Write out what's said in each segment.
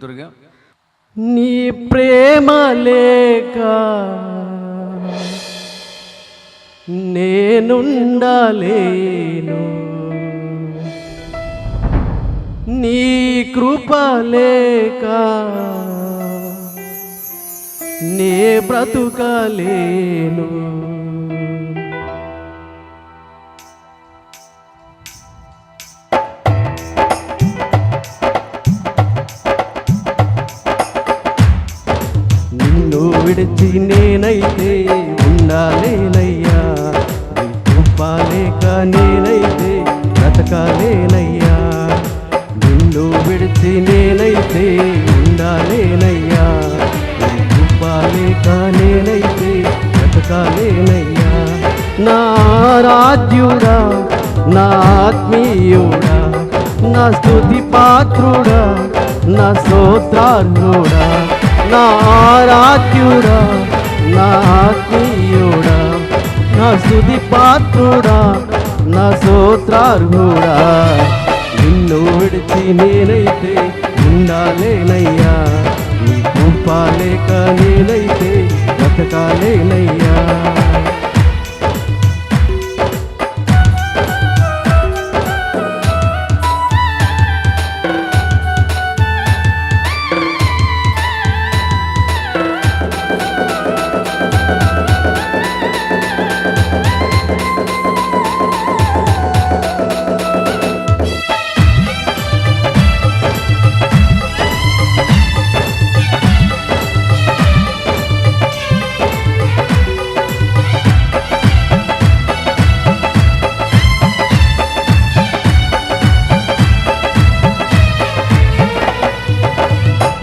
దుర్గా నీ ప్రేమ లేక నేనుండలేను, నీ కృప లేక నే బ్రతుకలేను. నిన్ను విడిచి నేనైతే ఉండాలేనయ్యా, నీ కృప లేక నేనైతే బ్రతకాలేనయ్యా. నిన్ను విడిచి నేనైతే ఉండాలేనయ్యా, నీ కృప లేక నేనైతే బ్రతకాలేనయ్యా. నా రాజ్యుడా, నా ఆత్మీయుడా, నా స్తుతి పాత్రుడా, నా స్తోత్రార్హుడా, నా ఆరాధ్యుడా, నా ఆత్మీయుడా, నా స్తుతి పాత్రుడా, నా స్తోత్రార్హుడా. నిన్ను విడిచి నేనైతే ఉండాలేనయ్యా, నీ కృప లేక నేనైతే బ్రతకాలేనయ్యా.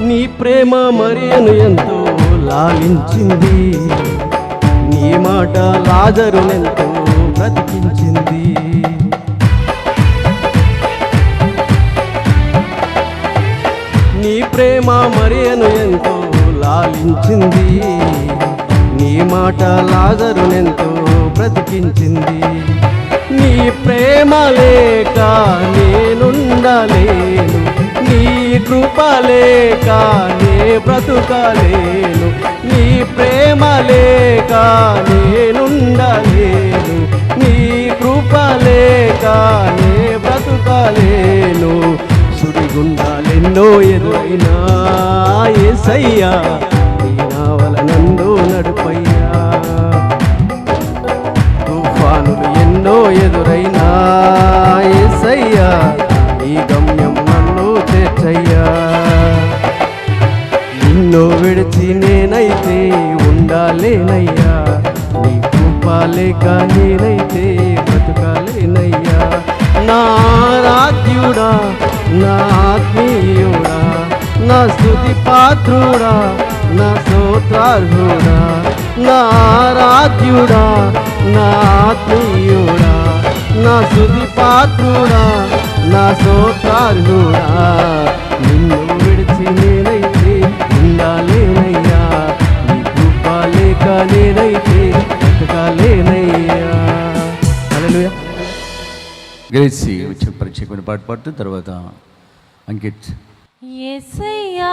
నీ ప్రేమ మరియను ఎంతో లాలించింది, నీ మాట లాజరునెంతో బ్రతికించింది. నీ ప్రేమ మరియను ఎంతో లాలించింది, నీ మాట లాజరునెంతో బ్రతికించింది. నీ ప్రేమ లేక నేనుండలేను, నీ కృప లేక నే బ్రతుకలేను. నీ ప్రేమ లేక నేనుండలేను, నీ కృప లేక నే బ్రతుకలేను. సుడిగుండాలెన్నో ఎదురైనా యేసయ్యా, నీ నావల నన్ను నడుపయ్యా. తుఫానులు ఎన్నో ఎదురైనా యేసయ్యా, ఈ గమ్యం నన్ను చేర్చయ్యా. నిన్ను విడిచి నేనైతే ఉండాలేనయ్యా, నీ కృప లేక నేనైతే బ్రతకాలేనయ్యా. నా రాజ్యుడా, నా ఆత్మీయుడా, నా స్తుతి పాత్రుడా, నా స్తోత్రార్హుడా, నా రాజ్యుడా, నా ఆత్మీయుడా, నా స్తుతి పాత్రుడా, నా స్తోత్రార్హుడా. నిన్ను విడిచి నేనైతే ఉండాలేనయ్యా, నీ కృప లేక నేనైతే బ్రతకాలేనయ్యా. హల్లెలూయా. గ్రేసి వచ్చే పరిచయం పాట పాడుతూ తర్వాత అంకిత్. యేసయ్యా